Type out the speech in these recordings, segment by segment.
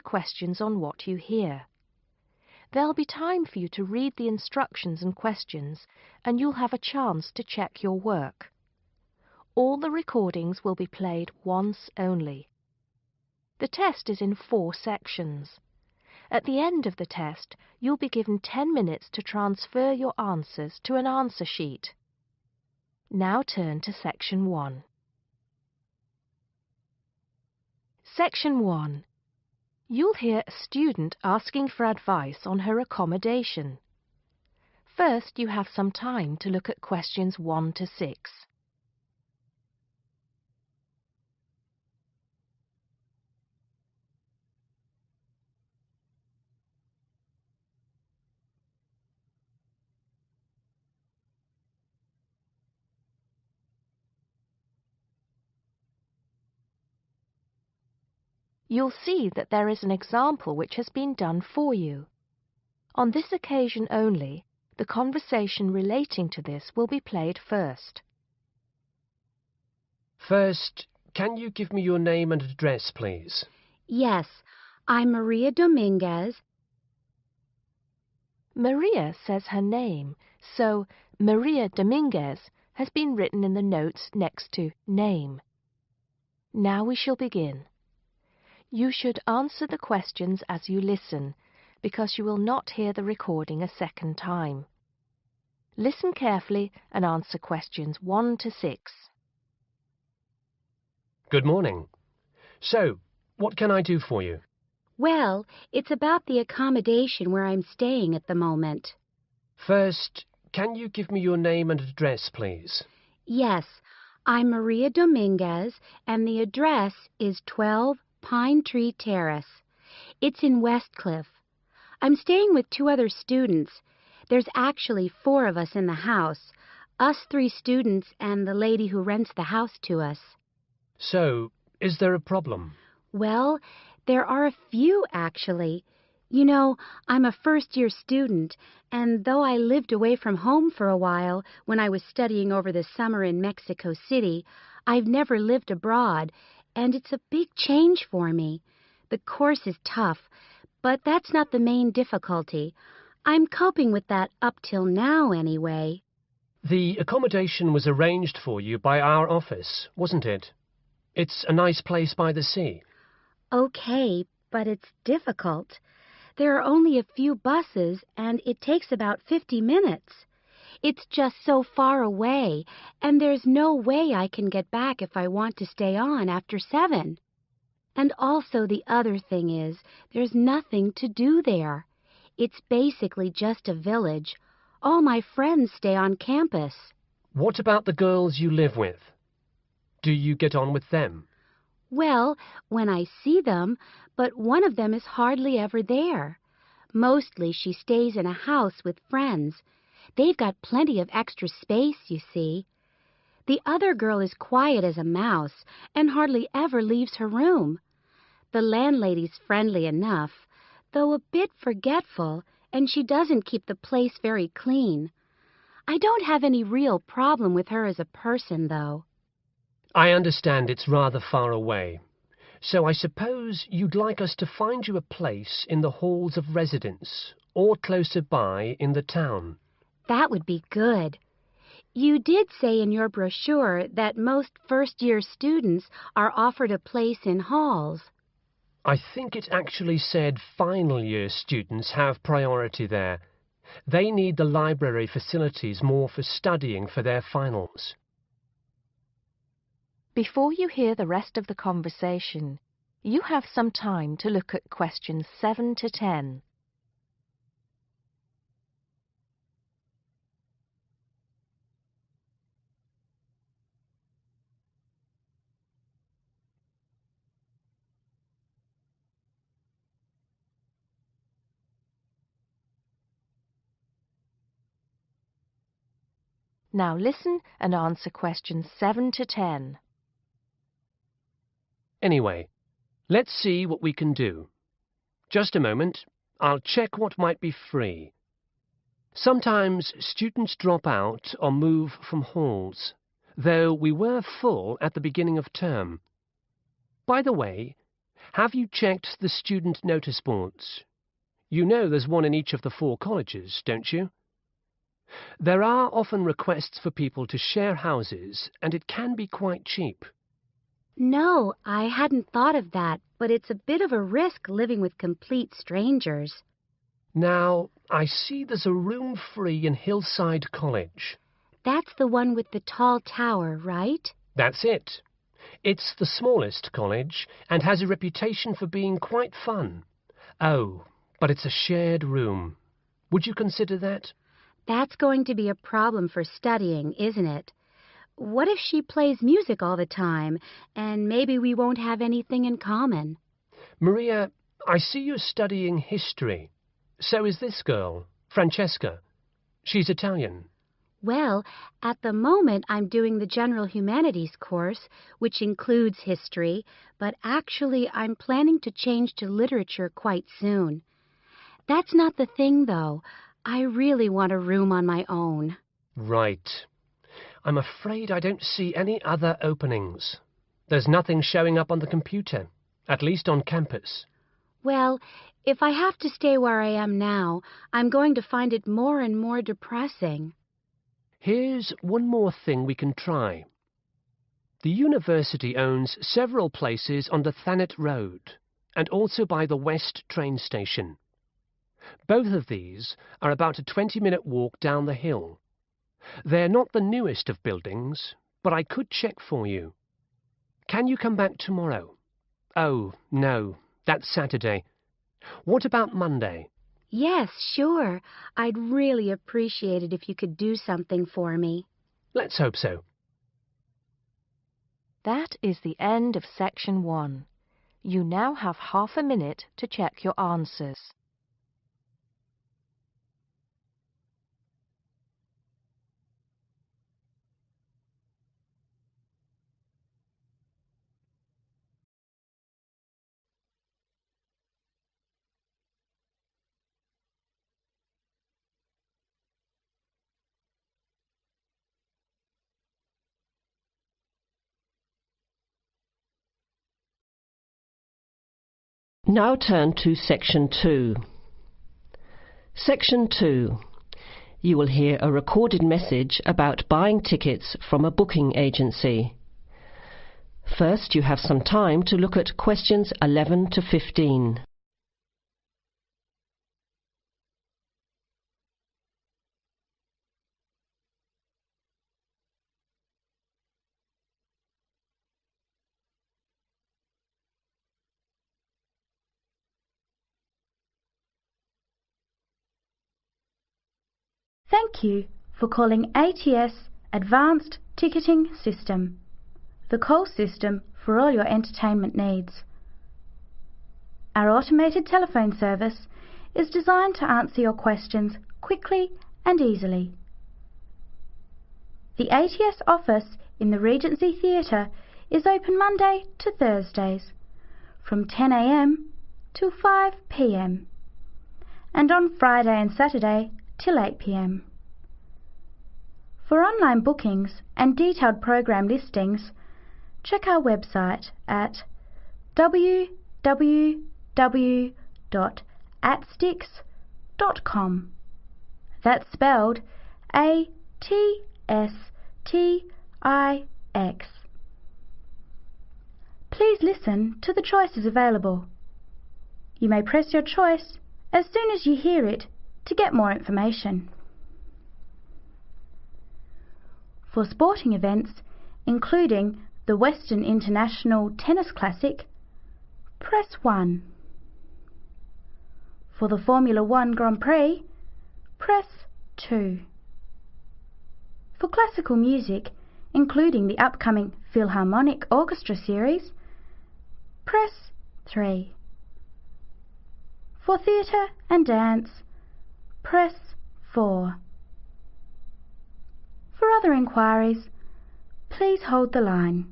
questions on what you hear. There'll be time for you to read the instructions and questions, and you'll have a chance to check your work. All the recordings will be played once only. The test is in 4 sections. At the end of the test, you'll be given 10 minutes to transfer your answers to an answer sheet. Now turn to Section 1. Section 1. You'll hear a student asking for advice on her accommodation. First, you have some time to look at questions 1 to 6. You'll see that there is an example which has been done for you. On this occasion only, the conversation relating to this will be played first. First, can you give me your name and address, please? Yes, I'm Maria Dominguez. Maria says her name, so Maria Dominguez has been written in the notes next to name. Now we shall begin. You should answer the questions as you listen, because you will not hear the recording a second time. Listen carefully and answer questions 1 to 6. Good morning. So, what can I do for you? Well, it's about the accommodation where I'm staying at the moment. First, can you give me your name and address, please? Yes, I'm Maria Dominguez, and the address is 12 Pine Tree Terrace. It's in Westcliff. I'm staying with 2 other students. There's actually 4 of us in the house, us 3 students and the lady who rents the house to us. So, is there a problem? Well, there are a few, actually. You know, I'm a first-year student, and though I lived away from home for a while when I was studying over the summer in Mexico City, I've never lived abroad, and it's a big change for me. The course is tough, but that's not the main difficulty. I'm coping with that up till now, anyway. The accommodation was arranged for you by our office, wasn't it? It's a nice place by the sea. Okay, but it's difficult. There are only a few buses, and it takes about 50 minutes. It's just so far away, and there's no way I can get back if I want to stay on after 7. And also the other thing is, there's nothing to do there. It's basically just a village. All my friends stay on campus. What about the girls you live with? Do you get on with them? Well, when I see them, but one of them is hardly ever there. Mostly she stays in a house with friends. They've got plenty of extra space, you see. The other girl is quiet as a mouse and hardly ever leaves her room. The landlady's friendly enough, though a bit forgetful, and she doesn't keep the place very clean. I don't have any real problem with her as a person, though. I understand it's rather far away, so I suppose you'd like us to find you a place in the halls of residence or closer by in the town. That would be good. You did say in your brochure that most first-year students are offered a place in halls. I think it actually said final-year students have priority there. They need the library facilities more for studying for their finals. Before you hear the rest of the conversation, you have some time to look at questions 7 to 10. Now listen and answer questions 7 to 10. Anyway, let's see what we can do. Just a moment, I'll check what might be free. Sometimes students drop out or move from halls, though we were full at the beginning of term. By the way, Have you checked the student notice boards? You know there's one in each of the 4 colleges, don't you? There are often requests for people to share houses, and it can be quite cheap. No, I hadn't thought of that, but it's a bit of a risk living with complete strangers. Now, I see there's a room free in Hillside College. That's the one with the tall tower, right? That's it. It's the smallest college and has a reputation for being quite fun. Oh, but it's a shared room. Would you consider that? That's going to be a problem for studying, isn't it? What if she plays music all the time, and maybe we won't have anything in common? Maria, I see you're studying history. So is this girl, Francesca. She's Italian. Well, at the moment I'm doing the General Humanities course, which includes history, but actually I'm planning to change to literature quite soon. That's not the thing, though. I really want a room on my own. Right. I'm afraid I don't see any other openings. There's nothing showing up on the computer, at least on campus. Well, if I have to stay where I am now, I'm going to find it more and more depressing. Here's one more thing we can try. The university owns several places on the Thanet Road and also by the West train station. Both of these are about a 20-minute walk down the hill. They're not the newest of buildings, but I could check for you. Can you come back tomorrow? Oh, no, that's Saturday. What about Monday? Yes, sure. I'd really appreciate it if you could do something for me. Let's hope so. That is the end of section 1. You now have half a minute to check your answers. Now turn to Section 2. Section 2. You will hear a recorded message about buying tickets from a booking agency. First, you have some time to look at questions 11 to 15. Thank you for calling ATS Advanced Ticketing System, the call system for all your entertainment needs. Our automated telephone service is designed to answer your questions quickly and easily. The ATS office in the Regency Theatre is open Monday to Thursdays from 10 a.m. till 5 p.m. and on Friday and Saturday till 8 p.m. For online bookings and detailed program listings, check our website at www.atstix.com. That's spelled ATSTIX. Please listen to the choices available. You may press your choice as soon as you hear it to get more information. For sporting events, including the Western International Tennis Classic, press 1. For the Formula 1 Grand Prix, press 2. For classical music, including the upcoming Philharmonic Orchestra series, press 3. For theatre and dance, press 4. For other inquiries, please hold the line.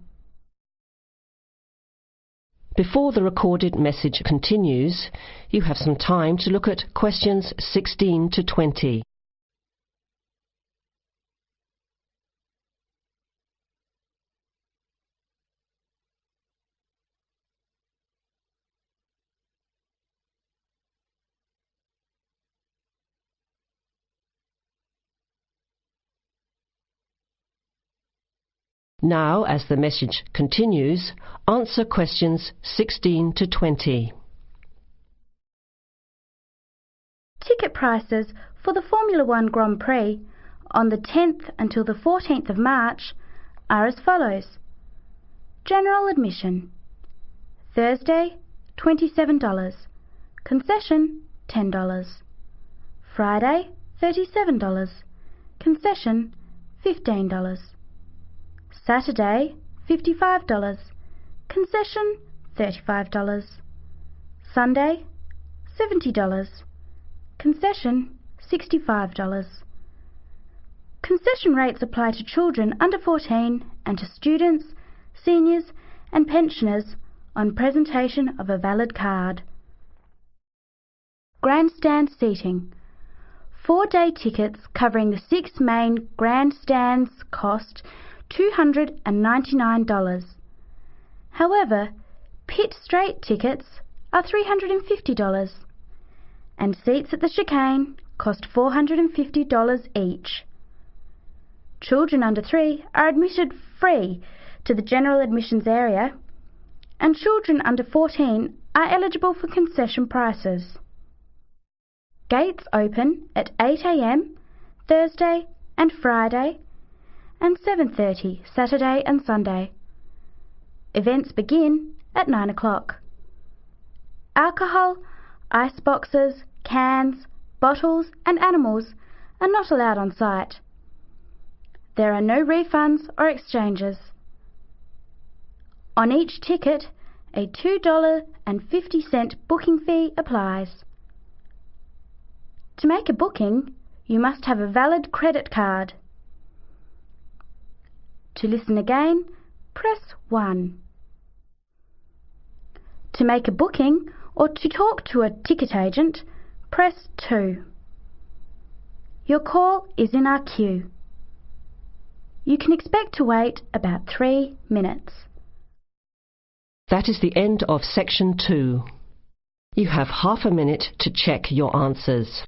Before the recorded message continues, you have some time to look at questions 16 to 20. Now, as the message continues, answer questions 16 to 20. Ticket prices for the Formula One Grand Prix on the 10th until the 14th of March are as follows. General admission. Thursday, $27. Concession, $10. Friday, $37. Concession, $15. Saturday, $55. Concession, $35. Sunday, $70. Concession, $65. Concession rates apply to children under 14 and to students, seniors and pensioners on presentation of a valid card. Grandstand seating. 4-day tickets covering the 6 main grandstands cost $299. However, pit straight tickets are $350 and seats at the chicane cost $450 each. Children under 3 are admitted free to the general admissions area, and children under 14 are eligible for concession prices. Gates open at 8 a.m. Thursday and Friday and 7:30 Saturday and Sunday. Events begin at 9 o'clock. Alcohol, ice boxes, cans, bottles and animals are not allowed on site. There are no refunds or exchanges. On each ticket, a $2.50 booking fee applies. To make a booking, you must have a valid credit card. To listen again, press 1. To make a booking or to talk to a ticket agent, press 2. Your call is in our queue. You can expect to wait about 3 minutes. That is the end of section 2. You have half a minute to check your answers.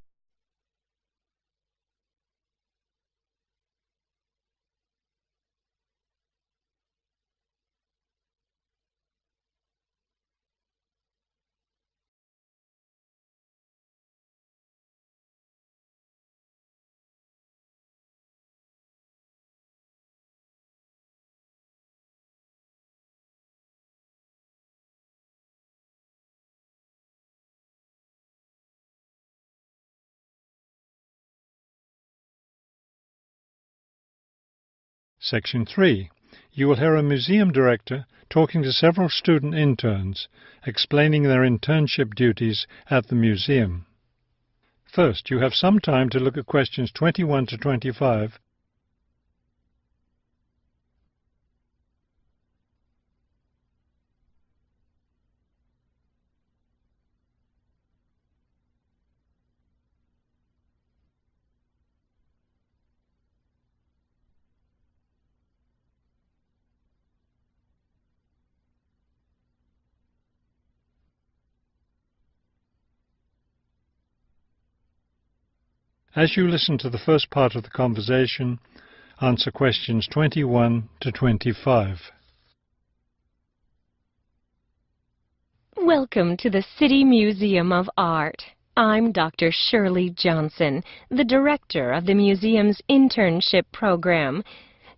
Section 3. You will hear a museum director talking to several student interns, explaining their internship duties at the museum. First, you have some time to look at questions 21 to 25. As you listen to the first part of the conversation, answer questions 21 to 25. Welcome to the City Museum of Art. I'm Dr. Shirley Johnson, the director of the museum's internship program.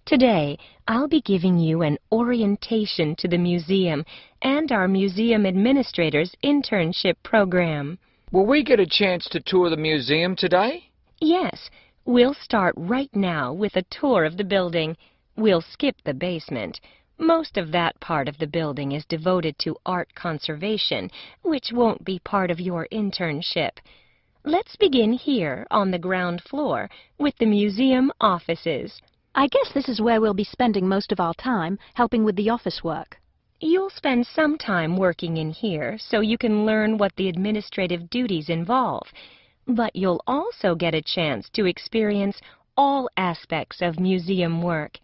Today, I'll be giving you an orientation to the museum and our museum administrator's internship program. Will we get a chance to tour the museum today? Yes, we'll start right now with a tour of the building. We'll skip the basement. Most of that part of the building is devoted to art conservation, which won't be part of your internship. Let's begin here on the ground floor with the museum offices. I guess this is where we'll be spending most of our time, helping with the office work. You'll spend some time working in here so you can learn what the administrative duties involve. But you'll also get a chance to experience all aspects of museum work.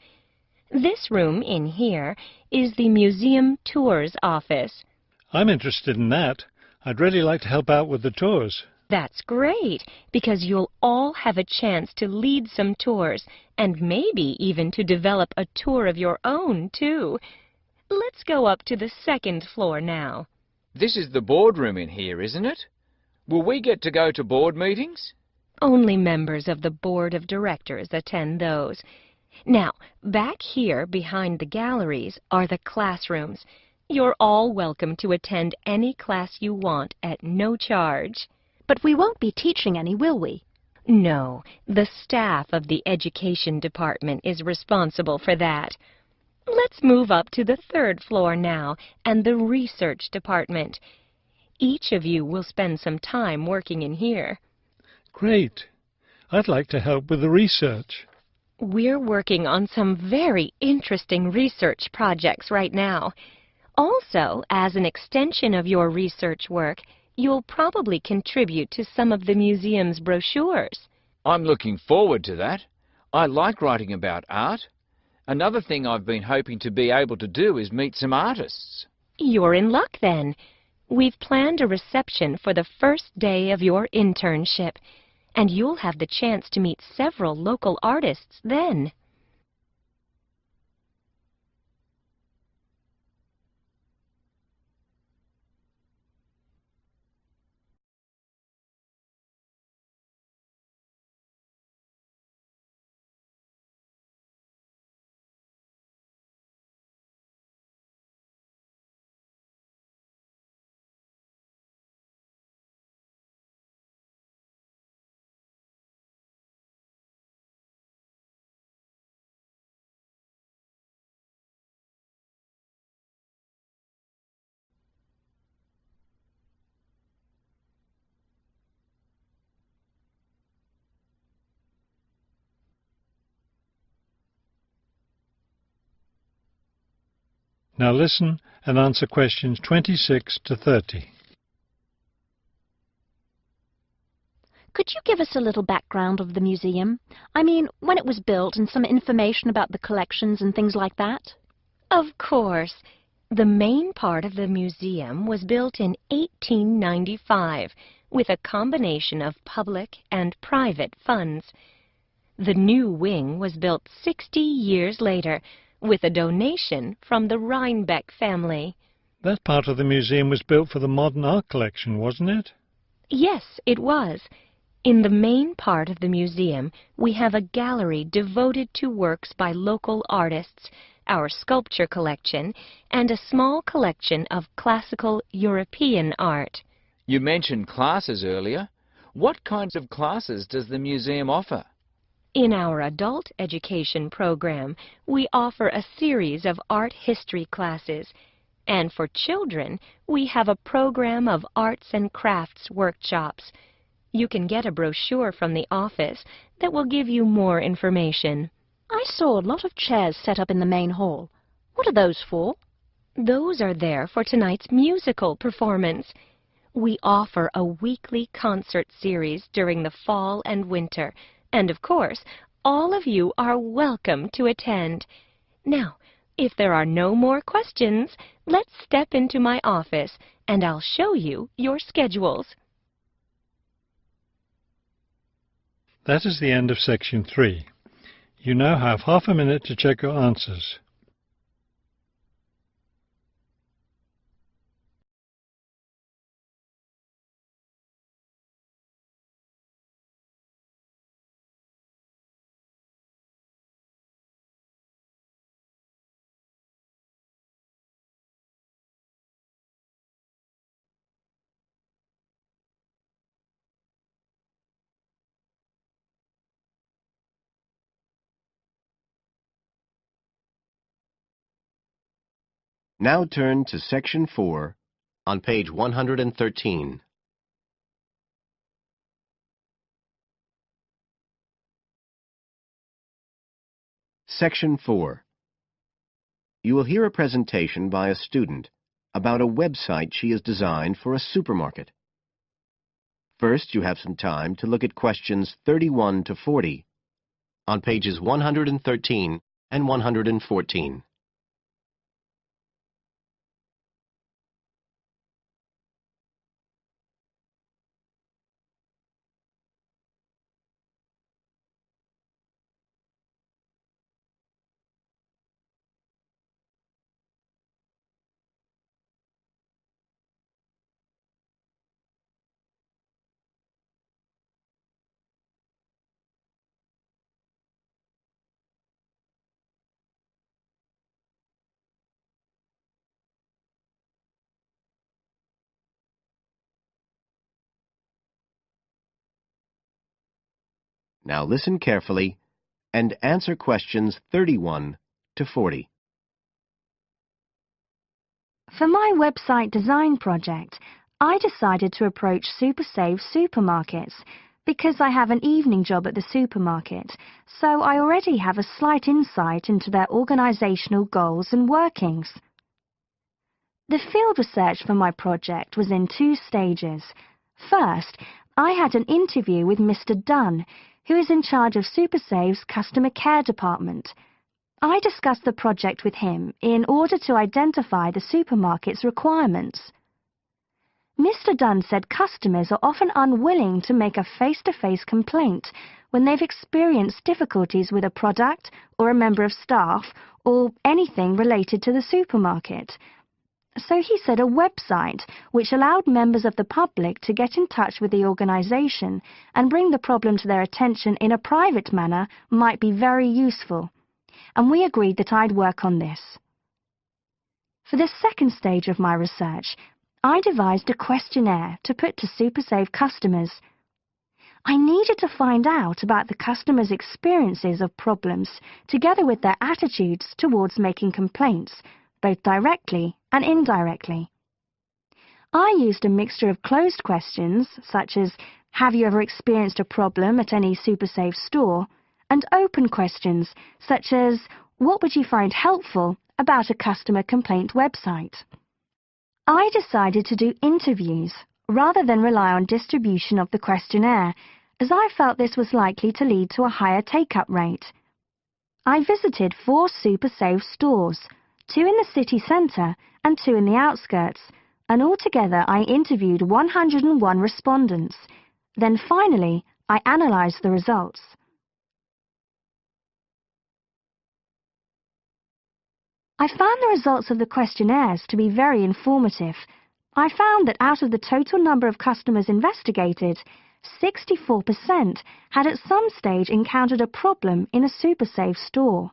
This room in here is the Museum Tours office. I'm interested in that. I'd really like to help out with the tours. That's great, because you'll all have a chance to lead some tours, and maybe even to develop a tour of your own, too. Let's go up to the second floor now. This is the boardroom in here, isn't it? Will we get to go to board meetings? Only members of the board of directors attend those. Now, back here behind the galleries are the classrooms. You're all welcome to attend any class you want at no charge. But we won't be teaching any, will we? No, the staff of the education department is responsible for that. Let's move up to the third floor now, and the research department. Each of you will spend some time working in here. Great. I'd like to help with the research. We're working on some very interesting research projects right now. Also, as an extension of your research work, you'll probably contribute to some of the museum's brochures. I'm looking forward to that. I like writing about art. Another thing I've been hoping to be able to do is meet some artists. You're in luck then. We've planned a reception for the first day of your internship, and you'll have the chance to meet several local artists then. Now listen and answer questions 26 to 30. Could you give us a little background of the museum? I mean, when it was built and some information about the collections and things like that? Of course. The main part of the museum was built in 1895 with a combination of public and private funds. The new wing was built 60 years later with a donation from the Rhinebeck family. That part of the museum was built for the modern art collection, wasn't it? Yes, it was. In the main part of the museum, we have a gallery devoted to works by local artists, our sculpture collection, and a small collection of classical European art. You mentioned classes earlier. What kinds of classes does the museum offer? In our adult education program, we offer a series of art history classes, and for children, we have a program of arts and crafts workshops. You can get a brochure from the office that will give you more information. I saw a lot of chairs set up in the main hall. What are those for? Those are there for tonight's musical performance. We offer a weekly concert series during the fall and winter, and of course, all of you are welcome to attend. Now, if there are no more questions, let's step into my office, and I'll show you your schedules. That is the end of section 3. You now have half a minute to check your answers. Now turn to Section 4 on page 113. Section 4. You will hear a presentation by a student about a website she has designed for a supermarket. First, you have some time to look at questions 31 to 40 on pages 113 and 114. Now listen carefully and answer questions 31 to 40. For my website design project, I decided to approach SuperSave supermarkets because I have an evening job at the supermarket, so I already have a slight insight into their organisational goals and workings. The field research for my project was in 2 stages. First, I had an interview with Mr. Dunn, who is in charge of SuperSave's customer care department. I discussed the project with him in order to identify the supermarket's requirements. Mr. Dunn said customers are often unwilling to make a face-to-face complaint when they've experienced difficulties with a product or a member of staff or anything related to the supermarket. So he said a website which allowed members of the public to get in touch with the organisation and bring the problem to their attention in a private manner might be very useful, and we agreed that I'd work on this. For the second stage of my research, I devised a questionnaire to put to SuperSave customers. I needed to find out about the customers' experiences of problems together with their attitudes towards making complaints, both directly and indirectly. I used a mixture of closed questions, such as, have you ever experienced a problem at any SuperSave store, and open questions, such as, what would you find helpful about a customer complaint website? I decided to do interviews rather than rely on distribution of the questionnaire, as I felt this was likely to lead to a higher take-up rate. I visited 4 SuperSave stores, 2 in the city centre and 2 in the outskirts, and altogether I interviewed 101 respondents. Then finally, I analysed the results. I found the results of the questionnaires to be very informative. I found that out of the total number of customers investigated, 64% had at some stage encountered a problem in a SuperSave store.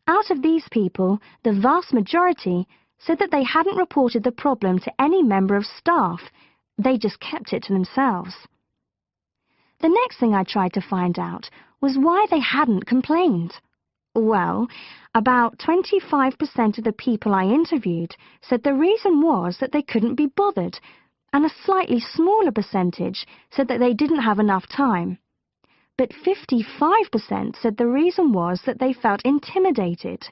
Out of these people, the vast majority said that they hadn't reported the problem to any member of staff. They just kept it to themselves. The next thing I tried to find out was why they hadn't complained. Well, about 25% of the people I interviewed said the reason was that they couldn't be bothered, and a slightly smaller percentage said that they didn't have enough time. But 55% said the reason was that they felt intimidated.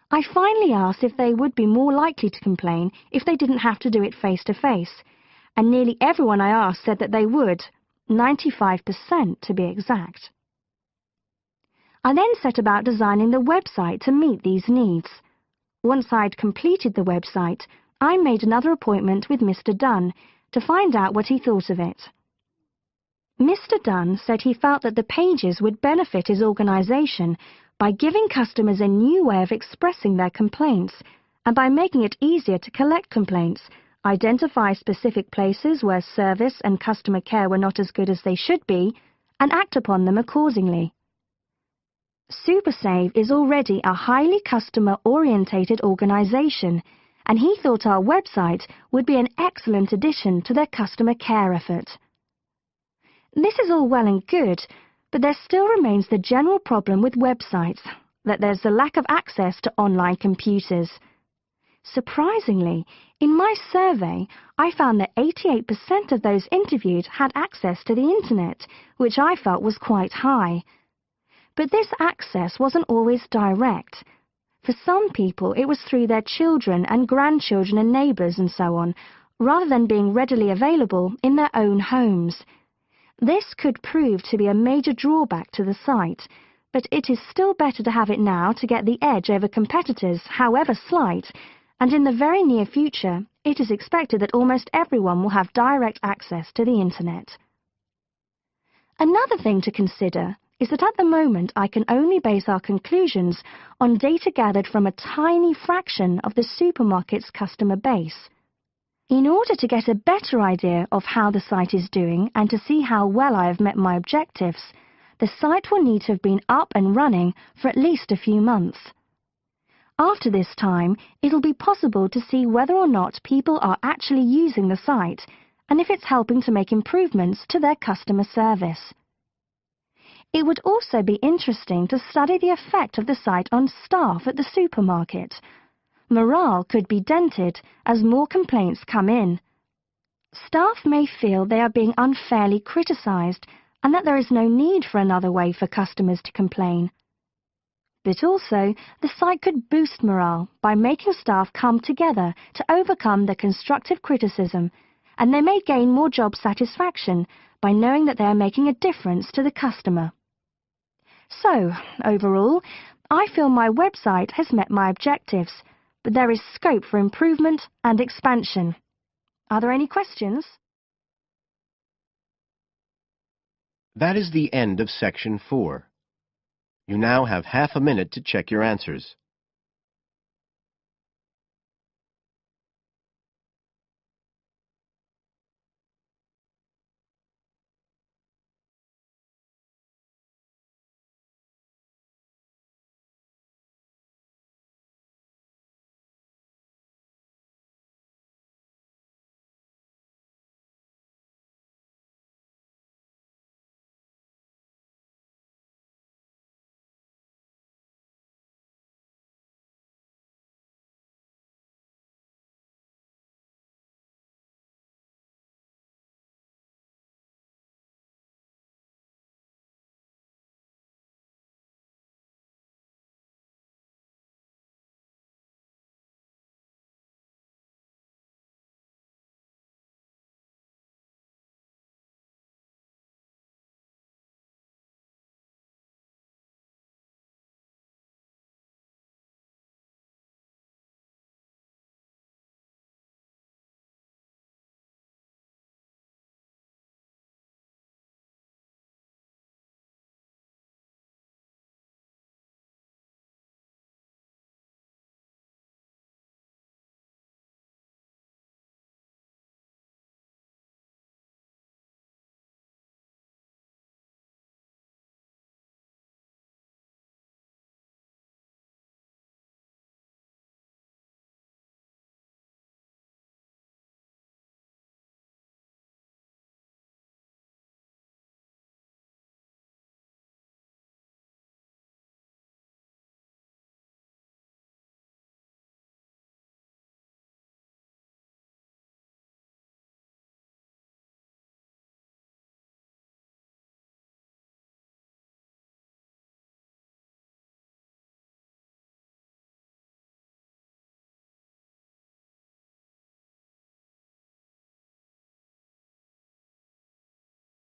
I finally asked if they would be more likely to complain if they didn't have to do it face-to-face, and nearly everyone I asked said that they would, 95% to be exact. I then set about designing the website to meet these needs. Once I'd completed the website, I made another appointment with Mr. Dunn to find out what he thought of it. Mr. Dunn said he felt that the pages would benefit his organisation by giving customers a new way of expressing their complaints and by making it easier to collect complaints, identify specific places where service and customer care were not as good as they should be, and act upon them accordingly. SuperSave is already a highly customer-orientated organisation, and he thought our website would be an excellent addition to their customer care effort. This is all well and good, but there still remains the general problem with websites, that there's the lack of access to online computers. Surprisingly, in my survey, I found that 88% of those interviewed had access to the internet, which I felt was quite high. But this access wasn't always direct. For some people, it was through their children and grandchildren and neighbours and so on, rather than being readily available in their own homes. This could prove to be a major drawback to the site, but it is still better to have it now to get the edge over competitors, however slight, and in the very near future, it is expected that almost everyone will have direct access to the internet. Another thing to consider is that at the moment I can only base our conclusions on data gathered from a tiny fraction of the supermarket's customer base. In order to get a better idea of how the site is doing and to see how well I have met my objectives, the site will need to have been up and running for at least a few months. After this time, it'll be possible to see whether or not people are actually using the site and if it's helping to make improvements to their customer service. It would also be interesting to study the effect of the site on staff at the supermarket. Morale could be dented as more complaints come in. Staff may feel they are being unfairly criticised and that there is no need for another way for customers to complain. But also, the site could boost morale by making staff come together to overcome the constructive criticism, and they may gain more job satisfaction by knowing that they are making a difference to the customer. So, overall, I feel my website has met my objectives, but there is scope for improvement and expansion. Are there any questions? That is the end of Section 4. You now have half a minute to check your answers.